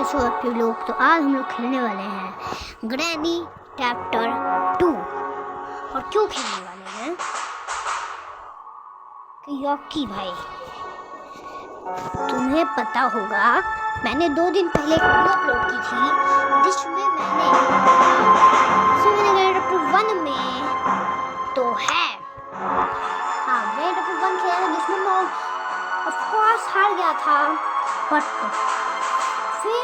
सो आप लोग, तो आज हम लोग खेलने वाले हैं ग्रैनी चैप्टर 2। और क्यों खेलने वाले हैं कि यॉकी भाई, तुम्हें पता होगा मैंने 2 दिन पहले एक वीडियो अपलोड की थी जिसमें मैंने चैप्टर 1 में तो है मैं चैप्टर 1 खेला था जिसमें मैं ऑफ कोर्स हार गया था, बट फिर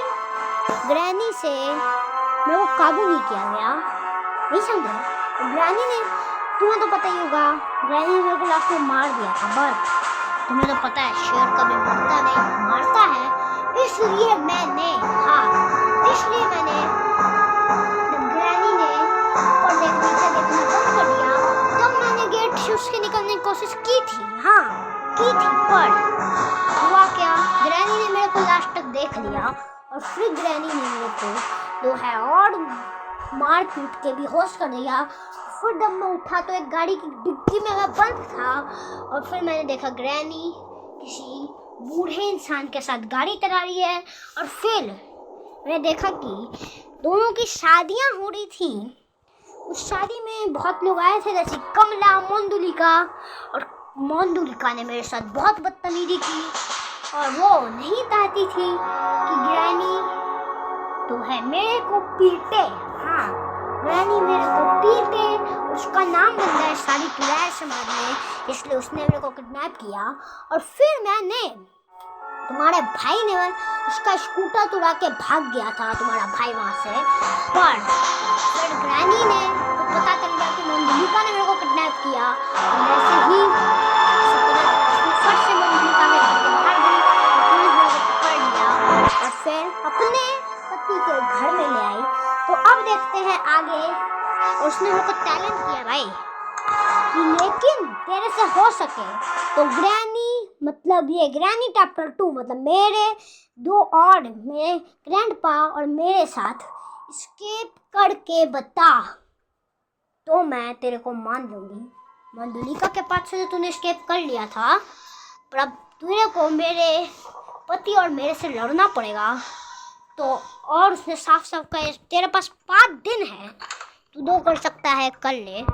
ग्रैनी से मेरे को काबू नहीं किया गया, नहीं समझे। ग्रैनी ने, तुम्हें तो पता ही होगा, ग्रैनी ने मेरे को लास्ट में मार दिया था, बट तुम्हें तो पता है शेर कभी मरता नहीं, मारता है। इसलिए मैंने जब ग्रैनी ने ऊपर देखना बंद कर दिया तब मैंने गेट से उसके निकलने की कोशिश की थी, पर हुआ क्या, ग्रैनी ने मेरे को लास्ट तक देख लिया और फिर ग्रैनी ने मेरे को जो है और मार पीट के बेहोश कर दिया। फिर जब मैं उठा तो एक गाड़ी की डिग्गी में मैं बंद था और फिर मैंने देखा ग्रैनी किसी बूढ़े इंसान के साथ गाड़ी चला रही है। और फिर मैंने देखा कि दोनों की शादियां हो रही थी। उस शादी में बहुत लोग आए थे जैसे कमला, मोंदुलिका, और मोंदुलिका ने मेरे साथ बहुत बदतमीजी की और वो नहीं चाहती थी कि ग्रैनी तो है मेरे को पीटे। ग्रैनी मेरे को पीटे, उसका नाम बन गया सारी किराए समाज में, इसलिए उसने मेरे को किडनैप किया। और फिर तुम्हारे भाई ने उसका स्कूटर चुरा के भाग गया था, तुम्हारा भाई वहाँ से। पर फिर ग्रैनी ने तो पता चल गया कि मोंदुलिका ने मेरे को किडनैप किया, और वैसे ही फट से मोंदुलिका में बाहर गई, पुलिस मेरे को पकड़ लिया और फिर अपने पति के घर में ले आई। तो अब देखते हैं आगे। उसने मेरे को टैलेंट किया भाई कि लेकिन तेरे से हो सके तो ग्रैनी, मतलब ये ग्रैनी चैप्टर 2 मतलब मेरे 2 और मेरे ग्रैंडपा और मेरे साथ एस्केप करके बता, तो मैं तेरे को मान लूँगी। मोंदुलिका के पास से तूने एस्केप कर लिया था, पर अब तेरे को मेरे पति और मेरे से लड़ना पड़ेगा। तो और उसने साफ कहा तेरे पास 5 दिन है, तू 2 कर सकता है, कर ले।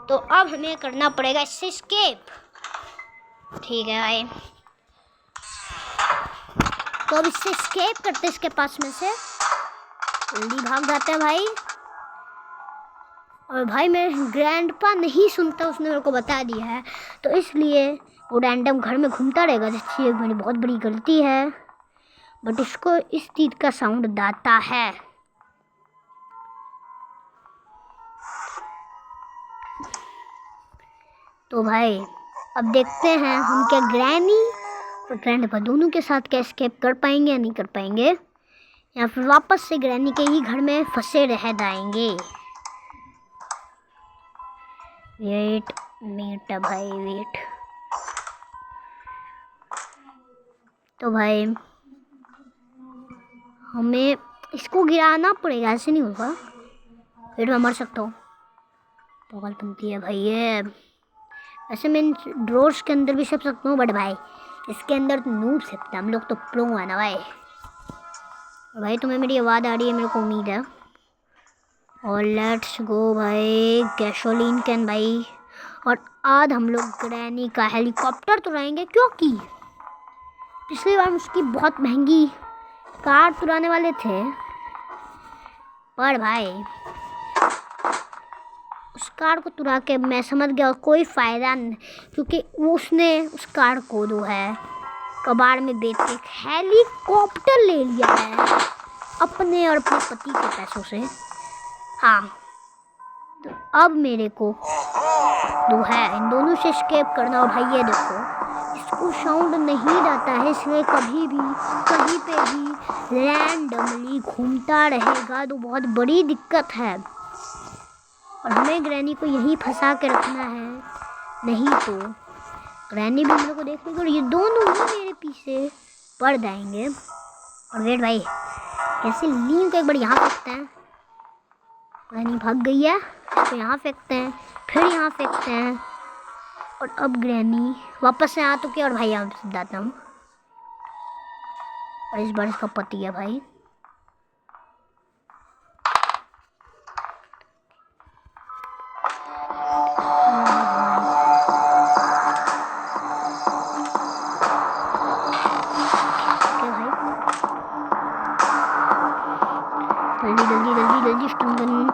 तो अब हमें करना पड़ेगा इससे एस्केप, ठीक है भाई। तो अब इससे एस्केप करते इसके पास में से जल्दी भाग जाते हैं भाई। और भाई मेरे ग्रैंडपा नहीं सुनता, उसने मेरे को बता दिया है, तो इसलिए वो रैंडम घर में घूमता रहेगा, जिससे मेरी बहुत बड़ी गलती है, बट उसको इस चीज़ का साउंड आता है। तो भाई अब देखते हैं हम क्या ग्रैनी और ग्रैंडपा दोनों के साथ क्या एस्केप कर पाएंगे या नहीं कर पाएंगे, या फिर वापस से ग्रैनी के ही घर में फंसे रह जाएंगे। वेट भाई वेट। तो भाई हमें इसको गिराना पड़ेगा, ऐसे नहीं होगा, फिर मैं मर सकता हूँ। पागल बनती है भाई ये। ऐसे मैं ड्रोर्स के अंदर भी छुप सकता हूँ, बट भाई इसके अंदर तो नूब सकता, हम लोग तो प्रो है ना भाई। और भाई तुम्हें मेरी आवाज़ आ रही है, मेरे को उम्मीद है। और लेट्स गो भाई, गैसोलीन कैन भाई। और आज हम लोग ग्रैनी का हेलीकॉप्टर चुराएंगे, क्योंकि पिछली बार उसकी बहुत महंगी कार चुराने वाले थे, पर भाई उस कार को चुरा के मैं समझ गया कोई फ़ायदा नहीं, क्योंकि उसने उस कार को जो है कबाड़ में बेच के हेलीकॉप्टर ले लिया है अपने और अपने पति के पैसों से। तो अब मेरे को जो है इन दोनों से एस्केप करना। और भाई ये देखो, इसको साउंड नहीं जाता है, इसलिए कभी भी कहीं पे भी रैंडमली घूमता रहेगा, तो बहुत बड़ी दिक्कत है। और हमें ग्रैनी को यहीं फंसा के रखना है, नहीं तो ग्रैनी भी हम लोग को देख लेगी और ये दोनों ही मेरे पीछे पड़ जाएंगे। और वेट भाई, कैसे लीन को एक बार यहाँ फेंकते हैं, ग्रैनी भाग गई है, इसको यहाँ फेंकते हैं, फिर यहाँ फेंकते हैं, और अब ग्रैनी वापस से आ चुकी है। और भाई यहाँ से जाता हूँ, और इस बार इसका पति है भाई, जल्दी जल्दी जल्दी जल्दी स्टन गन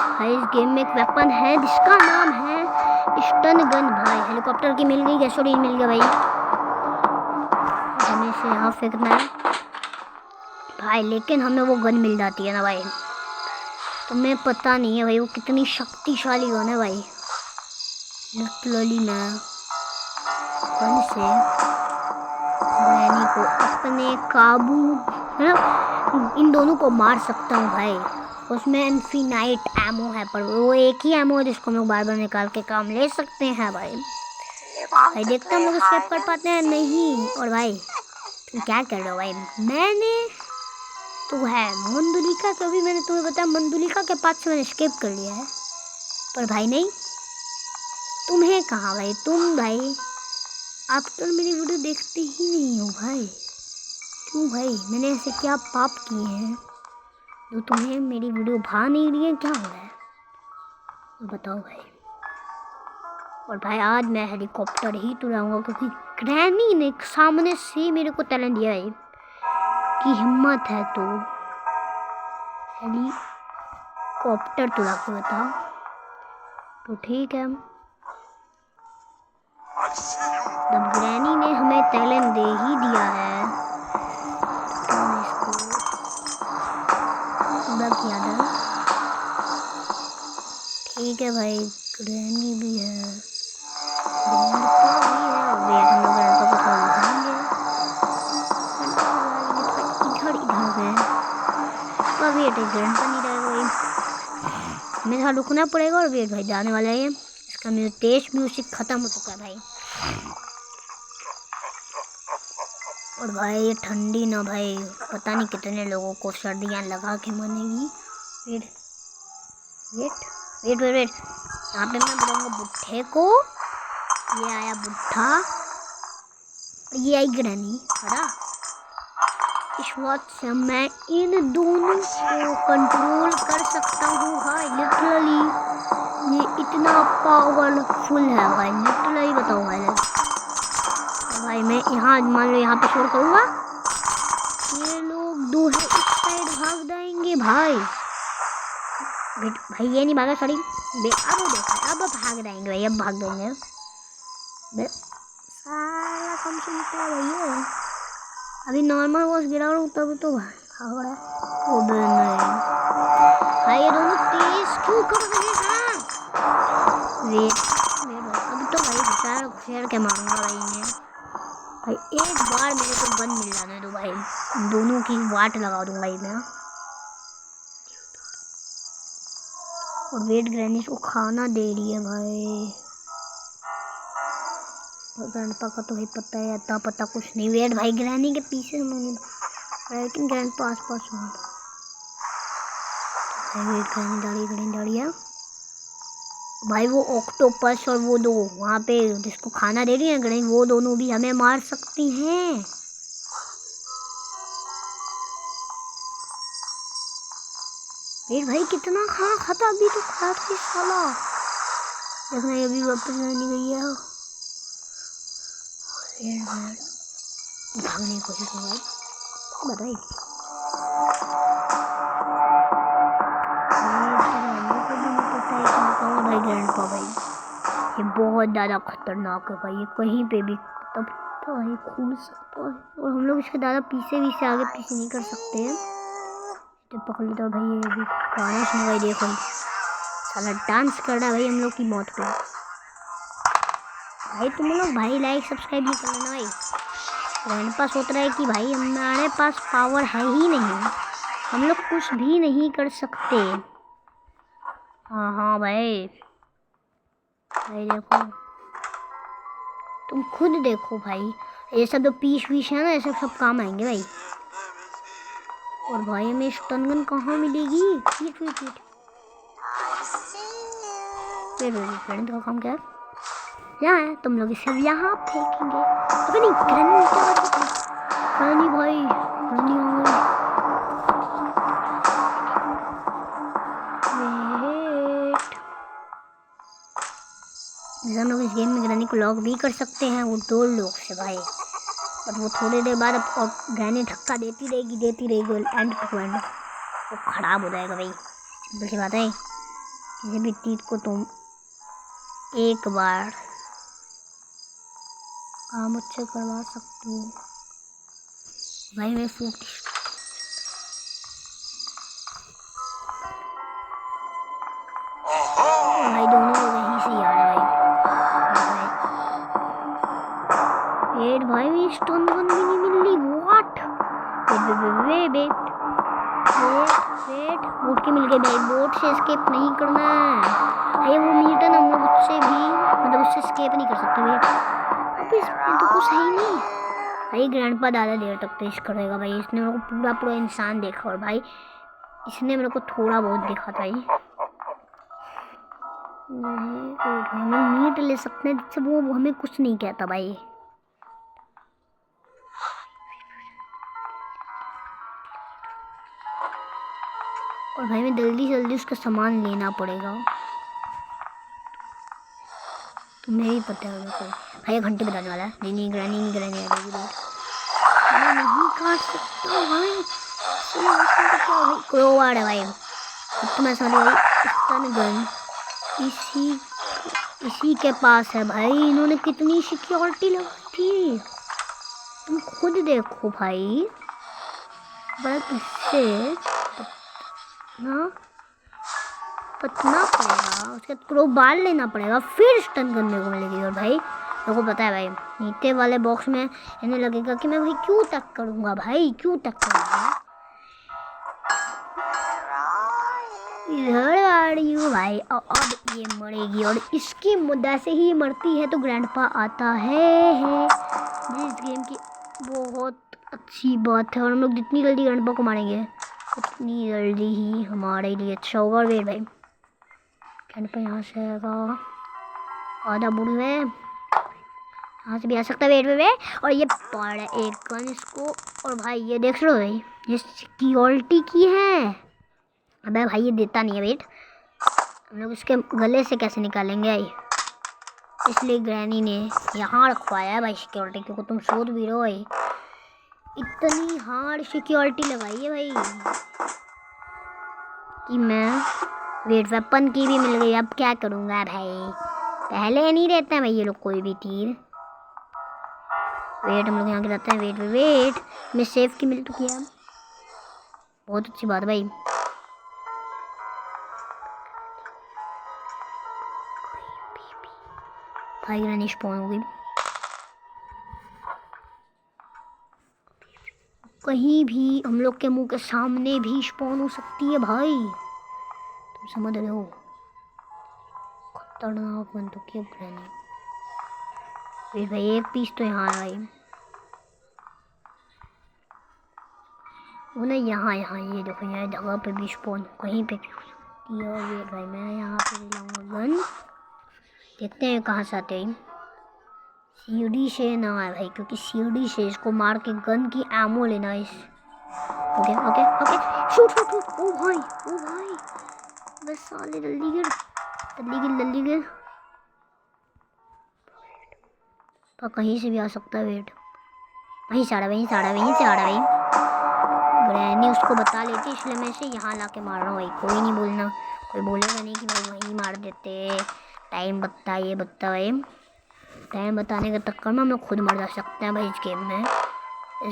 भाई। इस गेम में एक वेपन है जिसका नाम है स्टन गन भाई। हेलीकॉप्टर की मिल गई, गैसोलीन मिल गया भाई। हमें से यहाँ फेंकना है भाई, लेकिन हमें वो गन मिल जाती है ना भाई। तुम्हें पता नहीं है भाई वो कितनी शक्तिशाली गन है भाई। लिटरली मैं गन से ग्रैनी को अपने काबू इन दोनों को मार सकता हूँ भाई। उसमें इन्फिनाइट एमो है, पर वो एक ही एमो है जिसको हम लोग बार बार निकाल के काम ले सकते हैं भाई। भाई देखते हैं हम लोग स्केप कर पाते हैं नहीं। और भाई तुम क्या कर रहे हो भाई? मैंने तो है मंदुलिका, कभी मैंने तुम्हें बताया मंदुलिका के पास से मैंने स्केप कर लिया है, पर भाई नहीं। तुम्हें कहाँ भाई? तुम भाई आप तो मेरी वीडियो देखते ही नहीं हो भाई। क्यों भाई? मैंने ऐसे क्या पाप किए हैं जो तुम्हें मेरी वीडियो भा नहीं रही है? क्या हो रहा है बताओ भाई। और भाई आज मैं हेलीकॉप्टर ही उड़ाऊंगा, क्योंकि ग्रैनी ने सामने से मेरे को टैलेंट दिया है कि हिम्मत है तो हेलीकॉप्टर उड़ा के बताओ तो ठीक है। जब ग्रैनी ने हमें टैलेंट दे ही दिया है तो इसको पूरा किया था। ठीक है भाई, ग्रैनी भी है, ग्रैनी तो भी है। और वेट हम लोग लड़का को थोड़ा उठाएंगे, इधर इधर गए तो वेट है ग्रैंड पर नहीं रहेगा भाई, हमें थोड़ा रुकना पड़ेगा। और वेट भाई जाने वाला है, इसका तेज म्यूजिक खत्म हो चुका है भाई। और भाई ये ठंडी ना भाई पता नहीं कितने लोगों को सर्दियाँ लगा के मरेगी। Wait wait wait wait wait, यहाँ पे मैं बुलाऊंगा बुढ़े को। ये आया बुढ़ा और ये आई ग्रैनी खड़ा। इस वक्त से मैं इन दोनों को कंट्रोल कर सकता हूँ भाई। लिटरली ये इतना पावरफुल है भाई, लिटरली बताओ भाई। भाई मैं यहाँ मान लो यहाँ पे शोर करूँगा, ये लोग दो है इस साइड भाग जाएंगे भाई। भाई ये नहीं भागा, सॉरी। अब देखो अब भाग जाएंगे भाई, अब भाग जाएंगे। सारा कम सुनता है भैया। अभी नॉर्मल वॉश गिरा रहा हूँ तब तो भाग रहा है। वो भाई ये दोनों तेज क्यों कर रहे हैं? अब तो भाई बेचारा घुसेड़ के मारूंगा भाई इन्हें। भाई एक बार मेरे को गन मिल जाने दो भाई, दोनों की वाट लगा दूंगा मैं। और वेट ग्रैनी को खाना दे रही है भाई। ग्रैंडपा का तो भाई पता है, अता पता कुछ नहीं। वेट भाई ग्रैनी के पीछे हम नहीं, लेकिन ग्रैंडपा आस पास हुआ। वेट ग्रैनी दाढ़ी है भाई। वो ऑक्टोपस और वो दो वहाँ पे जिसको खाना दे रही है ग्रैनी, वो दोनों भी हमें मार सकती हैं। वेट भाई कितना खाना खाता, अभी तो खा थी साला। देखना ये अभी वापस नहीं गई है। भागने की कोशिश कर भाई, बताइए भाई। ग्रैंडपा भाई ये बहुत ज़्यादा खतरनाक है भाई, ये कहीं पे भी तब तो भाई कूद सकता है। और हम लोग इसके ज़्यादा पीछे आगे पीछे नहीं कर सकते हैं। तो पकड़ लेता भाई, ये भी गाना सुन भाई। देखो साला डांस कर रहा है भाई हम लोग की मौत पे। भाई तुम लोग भाई लाइक सब्सक्राइब नहीं कर लेना भाई। ग्रैंडपा सोच रहा है कि भाई हमारे पास पावर है ही नहीं, हम लोग कुछ भी नहीं कर सकते। हाँ भाई देखो तुम खुद देखो भाई, ये सब जो पीस है ना, ये सब काम आएंगे भाई। और भाई हमें स्टन गन कहाँ मिलेगी? पीट फ्रेंड का काम क्या है? यहाँ है, तुम लोग इसे यहाँ फेंकेंगे। अबे नहीं ग्रैनी भाई, ग्रैनी हो गई। हम लोग इस गेम में ग्रैनी को लॉक भी कर सकते हैं, वो 2 लोग से भाई। और वो थोड़ी देर बाद और ग्रैनी धक्का देती रहेगी एंड टू एंड। तो खराब हो जाएगा भाई। सिंपल सी बात है, किसी भी चीज़ को तुम एक बार काम अच्छे करवा सकते हो भाई। मैं फूट भाई, दोनों लोग यहीं से आ रहे भाई। भाई स्टोन गन भी नहीं मिल रही। व्हाट? वेट बोट के मिल गए भाई। बोट से एस्केप नहीं करना है। ये वो मीट है ना, हम लोग उससे भी मतलब उससे एस्केप नहीं कर सकते। वेट, इसमें तो कुछ है ही नहीं भाई। ग्रैंडपा ज़्यादा देर तक पेश करेगा भाई। इसने मेरे को पूरा इंसान देखा, और भाई इसने मेरे को थोड़ा बहुत देखा था ही। हमें मीट ले सकते हैं जिससे वो हमें कुछ नहीं कहता भाई। और भाई मैं जल्दी से जल्दी उसका सामान लेना पड़ेगा। तुम्हें भी पता है कोई भाई, घंटे बजाने वाला है। नहीं ग्रैनी नहीं आ रही। मैं नहीं काट सकता भाई। क्या भाई, क्रोवार है भाई। अब तो मैं समझ गई, स्टन गन इसी के पास है भाई। इन्होंने कितनी सिक्योरिटी लगाई थी, तुम खुद देखो भाई। बस इससे ना पतना पड़ेगा, उसके क्रोबार लेना पड़ेगा, फिर स्टन करने को मिलेगी। और भाई मेरे को पता है भाई, नीचे वाले बॉक्स में इन्हें लगेगा कि मैं भाई क्यों तक करूँगा भाई, क्यों तक करूँगा। इधर आ रही हूँ भाई। अब ये मरेगी, और इसकी मुद्दा से ही मरती है तो ग्रैंडपा आता है जिस गेम की बहुत अच्छी बात है। और हम लोग जितनी जल्दी ग्रैंडपा को मारेंगे उतनी जल्दी ही हमारे लिए अच्छा होगा। और वेट भाई, ग्रैंडपा यहाँ से आएगा, आधा बुढ़ है, यहाँ से भी आ सकता है। वेट और ये पड़ एक गन इसको। और भाई ये देख लो भाई, ये सिक्योरिटी की है। अबे भाई ये देता नहीं है। वेट, हम लोग इसके गले से कैसे निकालेंगे भाई। इसलिए ग्रैनी ने यहाँ रखवाया है भाई सिक्योरिटी, क्योंकि तुम सोच भी रहो भाई, इतनी हार्ड सिक्योरिटी लगाई है भाई कि मैं वेट वेपन की भी मिल गई। अब क्या करूँगा भाई, पहले नहीं रहता है भाई ये लोग कोई भी तीर। वेट, हम लोग यहाँ के रहते हैं। वेट मैं सेफ की मिल चुकी है, बहुत अच्छी बात भाई। भाई ग्रैनी स्पॉन हो गई। कहीं भी हम लोग के मुंह के सामने भी स्पॉन हो सकती है भाई, तुम समझ रहे हो। खतरनाक बंदूक है ग्रैनी। फिर भाई एक पीस तो यहाँ है भाई, वो ना यहाँ ये देखो, यहाँ जगह पे भी स्पॉन कहीं पे भी हो सकती है। और ये भाई मैं यहाँ पे लाऊंगा गन, देखते हैं कहाँ से आते हैं। सीढ़ी से ना है भाई, क्योंकि सीढ़ी से इसको मार के गन की एमो लेना है। Okay shoot. ओ भाई बस साले जल्दी गिर। पर कहीं से भी आ सकता है। वेट, वहीं से आ रहा भाई। ग्रैनी उसको बता लेती, इसलिए मैं इसे यहाँ ला के मार रहा हूँ भाई। कोई नहीं बोलना, कोई बोलेगा नहीं कि भाई वहीं मार देते। टाइम भाई, टाइम बताने के चक्कर में हम लोग खुद मर जा सकते हैं भाई। इस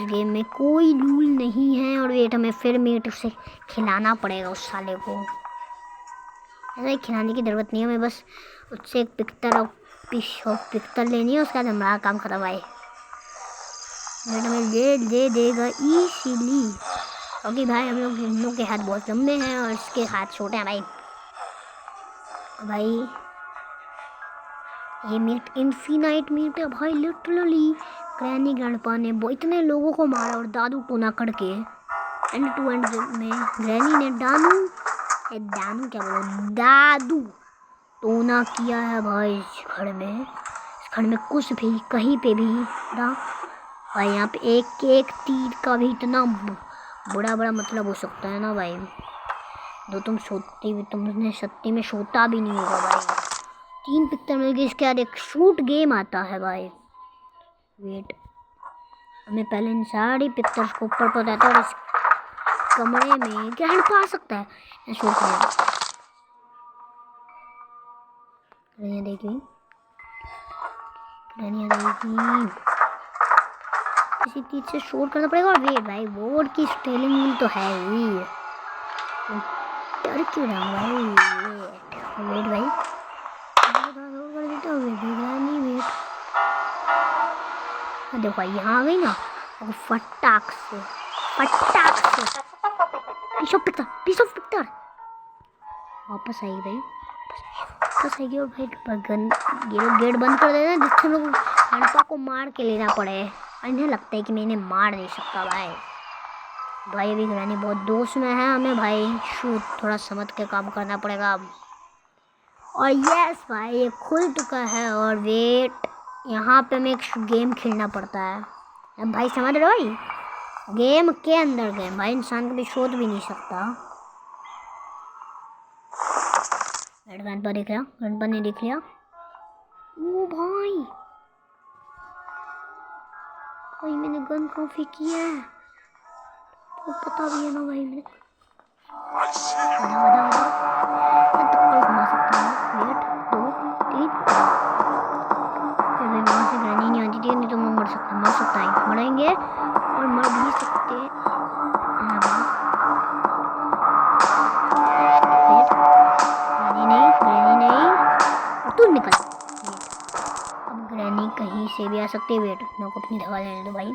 गेम में कोई रूल नहीं है। और वेट, हमें फिर मीट उसे खिलाना पड़ेगा उस साले को। ऐसा खिलाने की ज़रूरत नहीं है, हमें बस उससे एक पिक्चर लेनी है, उसके बाद हमारा काम खत्म भाई। वेट हमें दे देगा इसीली, क्योंकि भाई हम लोग के हाथ बहुत लंबे हैं और इसके हाथ छोटे हैं भाई। ये मीट इन्फिनाइट मीट है भाई, लिटरली। ग्रैनी ग्रैंडपा ने इतने लोगों को मारा और दादू टोना करके एंड टू एंड में ग्रैनी ने दादू टोना किया है भाई इस घर में कुछ भी कहीं पे भी ना भाई। यहाँ पे एक तीर का भी इतना बड़ा मतलब हो सकता है ना भाई, जो तुमने सत्ती में सोता भी नहीं होगा भाई। 3 पिक्चर मिल गई, इसके बाद एक शूट गेम आता है भाई। वेट, हमें पहले इन सारी पिक्चर्स को ऊपर पहुँचाता है और कमरे में ग्रहण पा सकता है। मैं सोच रहा हूँ देखिए किसी चीज से शोर करना पड़ेगा। और वेट भाई बोर्ड की स्टेलिंग व्हील तो है ही। डर क्यों रहा हूँ भाई? वेट भाई कर देता हूँ। वेट देखो भाई यहाँ आ गई ना फटाक से पीस ऑफ पिक्चर वापस आई भाई। वापस आएगी और भाई गेट बंद कर देना जिससे लोग हनपा को मार के लेना पड़े। इन्हें लगता है कि मैं इन्हें मार नहीं सकता भाई अभी ग्रैनी बहुत दोस्त में है हमें भाई। शूट थोड़ा समझ के काम करना पड़ेगा। और यस भाई ये खुल चुका है। और वेट यहाँ पे हमें एक गेम खेलना पड़ता है। अब भाई समझ रहे हो भाई गेम के अंदर गेम भाई इंसान कभी सोच भी नहीं सकता। गणपा दिख लिया? गणपा ने दिख लिया। ओ भाई मैंने गन कॉफी किया है तो पता भी है ना भाई। मैंने घुमा सकता हूँ। 1 2 3 फिर वहाँ से ग्रैनी नहीं आती थी। नहीं तो मैं मर सकता है मरेंगे और मर भी सकते हैं। ग्रैनी नहीं और तू निकल। अब ग्रैनी कहीं से भी आ सकती है। वेट मैं को अपनी दवा लेने दो भाई।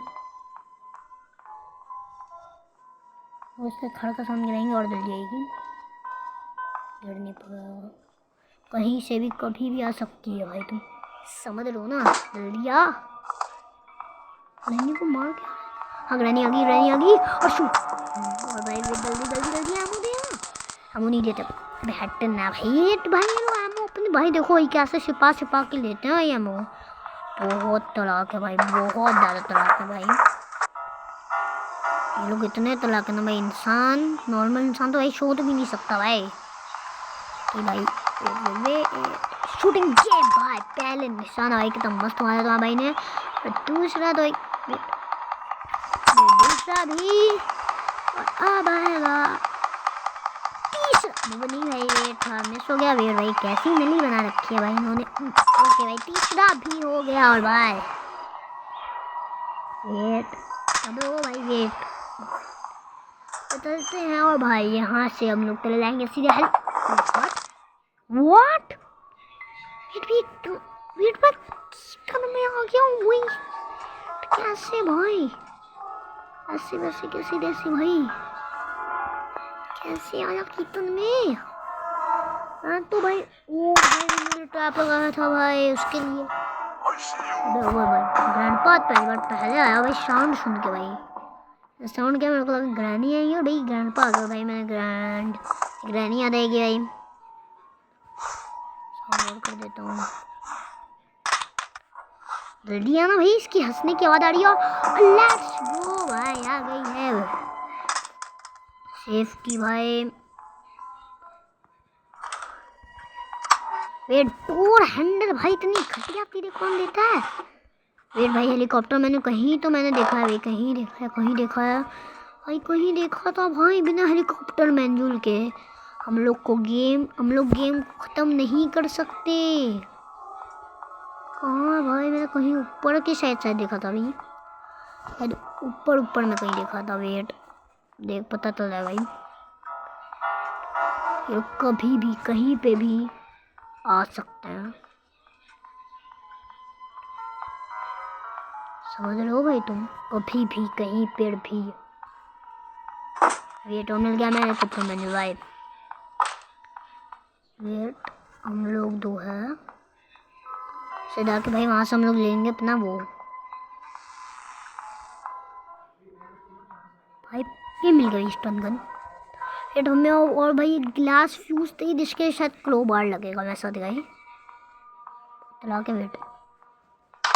उससे खड़ का साउंड गिराएंगे और जल्दी आएगी। गिरने पर कहीं से भी कभी भी आ सकती है भाई। तुम समझ लो ना। जल्दी आ ग्रैनी को मार के। हाँ ग्रैनी आ गई और शूट। और भाई जल्दी आमो दे। आमो नहीं देते हट ना भाई। आमो अपने भाई देखो कैसे छिपा के लेते हैं। आमो बहुत तलाक है भाई बहुत ज़्यादा तलाक है भाई। ये लोग इतने तलाक है ना भाई। नॉर्मल इंसान तो भाई सोच भी नहीं सकता भाई। तो भाई शूटिंग गेम भाई पहले निशाना भाई कितना मस्त मारा था भाई ने। और दूसरा तो दूसरा भी और अब आएगा तीसरा। नहीं भाई वेट मिस हो गया। वेट भाई कैसी नली बना रखी है भाई इन्होंने। ओके भाई तीसरा भी हो गया। और भाई वेट भाई वेट चलते हैं। और भाई यहाँ से हम लोग चले जाएंगे सीधे हल। व्हाट वेट पर मैं आ गया हूँ वही। कैसे भाई ऐसे वैसे कैसे देसी भाई कैसे आया कीर्तन में? तो भाई वो भाई ट्रैप लगाया था भाई उसके लिए। ग्रैंडपा पहले आया भाई साउंड सुन के भाई। साउंड क्या मेरे को लगा ग्रैनी आई है भाई। ग्रैंडपा आ गया भाई। मैंने ग्रैनी याद आएगी भाई। साउंड कर देता हूँ जल्दी आना भाई। इसकी हंसने की आवाज़ आ रही है। लेट्स गो भाई आ गई है सेफ्टी भाई। वेट डोर हैंडल भाई इतनी घटिया तेरे कौन देता है? वेट भाई हेलीकॉप्टर मैंने देखा है भाई। कहीं देखा है भाई। कहीं देखा था भाई। बिना हेलीकॉप्टर मैनुअल के हम लोग गेम ख़त्म नहीं कर सकते। कहाँ भाई मैंने कहीं ऊपर के शायद देखा था भाई। शायद ऊपर में कहीं देखा था। वेट देख पता चल रहा है भाई। ये कभी भी कहीं पे भी आ सकते हैं। समझ रहे हो भाई तुम? कभी भी कहीं पर भी। वेट मिल गया मैंने कपड़े मैंने भाई। वेट हम लोग दो है सीधा के भाई। वहाँ से हम लोग लेंगे अपना वो भाई। ये मिल गई स्टन गन। वेट हमें और भाई ग्लास फ्यूज थी जिसके शायद क्लो बार लगेगा वैसा दिखाई चला के। वेट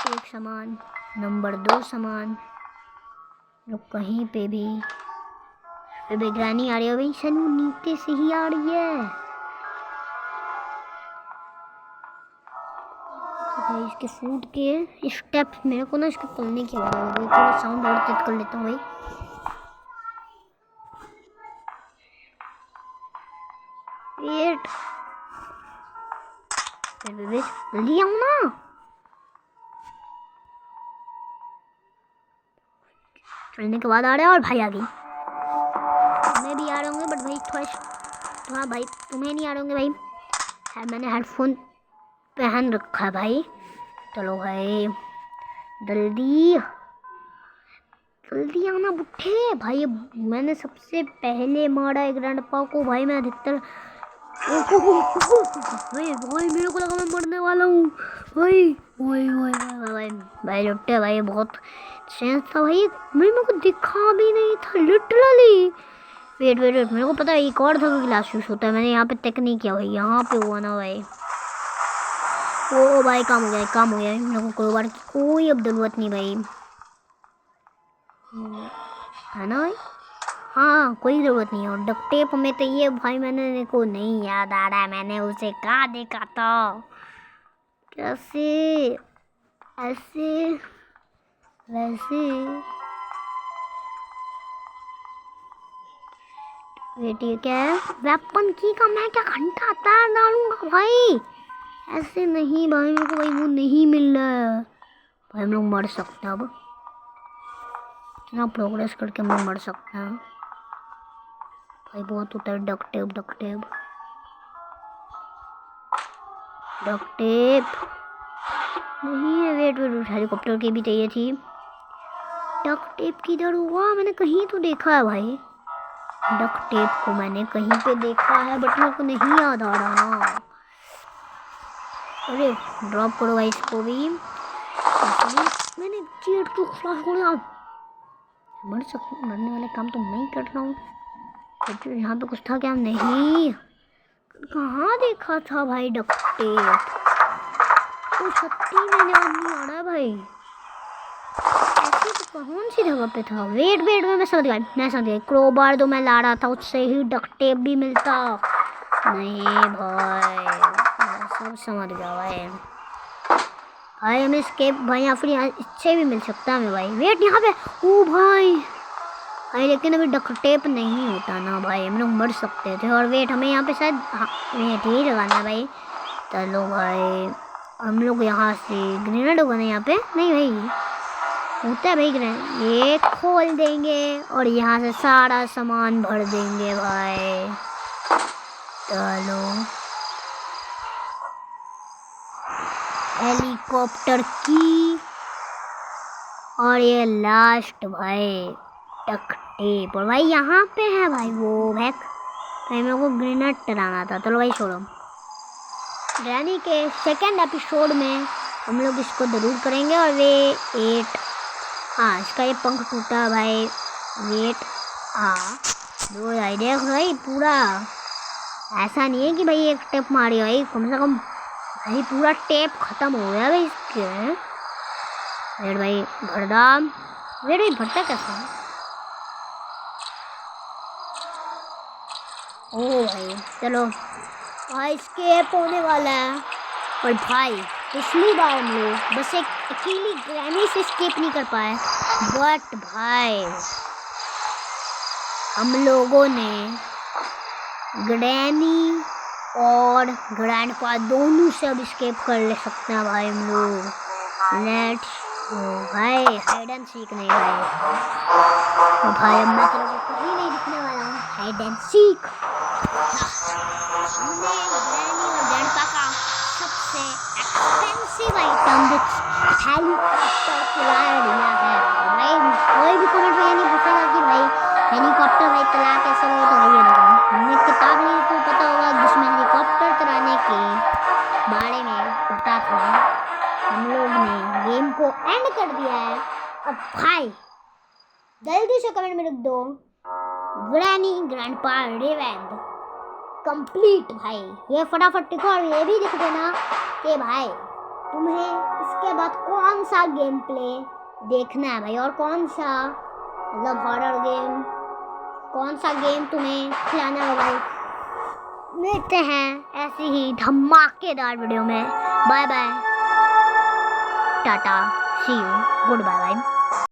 1 सामान नंबर 2 सामान लोग कहीं पे भी। ग्रैनी आ रही है भाई। शायद वो नीचे से ही आ रही है भाई। इसके फूड के स्टेप्स मेरे को ना इसके चलने की आवाज़ आ रही है। थोड़ा साउंड और तेज कर लेता हूँ भाई। वेट जल्दी आऊँ ना। चलने के बाद आ रहे हैं और भाई आ गई। मैं भी आ रहा हूँ बट भाई थोड़ा भाई तुम्हें नहीं आ रहे होंगे भाई। मैंने हेडफोन पहन रखा है भाई। चलो भाई जल्दी जल्दी आना बुट्ठे भाई। मैंने सबसे पहले मारा है ग्रैंडपा को भाई। मैं अधिकतर भाई मेरे को लगा मैं मरने वाला हूँ भाई। भाई लुट्टे भाई बहुत सेंस था भाई। मेरे को दिखा भी नहीं था लिटरली। वेट मेरे को पता है एक और था ग्लास यूज होता है। मैंने यहाँ पे तक नहीं किया भाई। यहाँ पे हुआ ना भाई। ओ भाई काम हो गया मेरे को क्रोबार की कोई अब जरूरत नहीं भाई, है ना भाई। हाँ कोई ज़रूरत नहीं है। और डक्ट टेप में तो ये भाई मैंने को नहीं याद आ रहा है मैंने उसे कहाँ देखा था। कैसे ऐसे वैसे बेटी क्या है वेपन की का मैं क्या घंटा तार डालूंगा भाई। ऐसे नहीं भाई मेरे को भाई वो नहीं मिल रहा है भाई। हम लोग मर सकते हैं अब इतना प्रोग्रेस करके हम लोग मर सकते हैं भाई। बहुत होता है डक्ट टेप नहीं है। वेट हेलीकॉप्टर की भी चाहिए थी। डक्ट टेप किधर हुआ मैंने कहीं तो देखा है भाई। डक्ट टेप को मैंने कहीं पे देखा है बट मेरे को नहीं याद आ रहा ना। अरे ड्रॉप करो भाई इसको भी। मैंने चीट को फ्लैश कर दिया। मरने वाले काम तो मैं ही कर रहा हूँ। यहाँ पे कुछ था क्या? नहीं कहाँ देखा था भाई डक्ट टेप तो सच्ची मैंने नहीं आ रहा भाई। ऐसे तो कौन सी जगह पे था? वेट में मैं समझ गया क्रोबार जो मैं ला रहा था उससे ही डक्ट टेप भी मिलता। नहीं भाई मैं सब समझ गया भाई हमें स्केप भाई या फिर यहाँ इससे भी मिल सकता है हमें भाई। वेट यहाँ पे ओ भाई लेकिन अभी डक्ट टेप नहीं होता ना भाई। हम लोग मर सकते थे। और वेट हमें यहाँ पे शायद वेट ही लगाना है भाई। चलो भाई हम लोग यहाँ से ग्रेनेड होगा ना यहाँ पे। नहीं भाई होता है भाई ग्रेनेड। ये खोल देंगे और यहाँ से सारा सामान भर देंगे भाई। चलो हेलीकॉप्टर की और ये लास्ट भाई डक्ट टेप। और भाई यहाँ पे है भाई वो बैक भाई मेरे को ग्रेनेड चलाना था। चलो भाई छोड़ो ग्रैनी के सेकंड एपिसोड में हम लोग इसको ज़रूर करेंगे। और वे 8 हाँ इसका ये पंख टूटा भाई। वेट हाँ दो आइडिया भाई पूरा ऐसा नहीं है कि भाई एक टेप मारी भाई। कम से कम भाई पूरा टेप ख़त्म हो गया भाई इसके। वेट भाई भरदाम वेट भाई भरता कैसा है? ओ भाई चलो भाई स्केप होने वाला है। और भाई पिछली बार हम लोग बस एक अकेली ग्रैनी से स्केप नहीं कर पाए बट भाई हम लोगों ने ग्रैनी और ग्रैंडपा दोनों से अब स्केप कर ले सकते हैं भाई हम लोग। लेट्स गो भाई हाइड एंड सीक नहीं भाई। तो भाई अब मैं तेरे को कहीं नहीं दिखने वाला हूँ। हाइड एंड सीक हमने ग्रैनी और ग्रैंडपा का सबसे एक्सपेंसिव आइटम हेलीकॉप्टर चला दिया है भाई। कोई भी कमेंट में ये नहीं पूछेगा कि भाई हेलीकॉप्टर भाई चला कैसे हो तो भाई हमने किताब नहीं तो पता होगा जिसमें हेलीकॉप्टर चलाने के बारे में पता था। हम लोग ने गेम को एंड कर दिया है। अब भाई जल्दी से कमेंट में लिख दो ग्रैनी ग्रैंडपा रिवेंज कंप्लीट भाई। ये फटाफट लिखो और ये भी लिख देना कि भाई तुम्हें इसके बाद कौन सा गेम प्ले देखना है भाई। और कौन सा मतलब हॉरर गेम कौन सा गेम तुम्हें खिलाना है भाई। मिलते हैं ऐसी ही धमाकेदार वीडियो में। Bye bye tata see you good bye bye.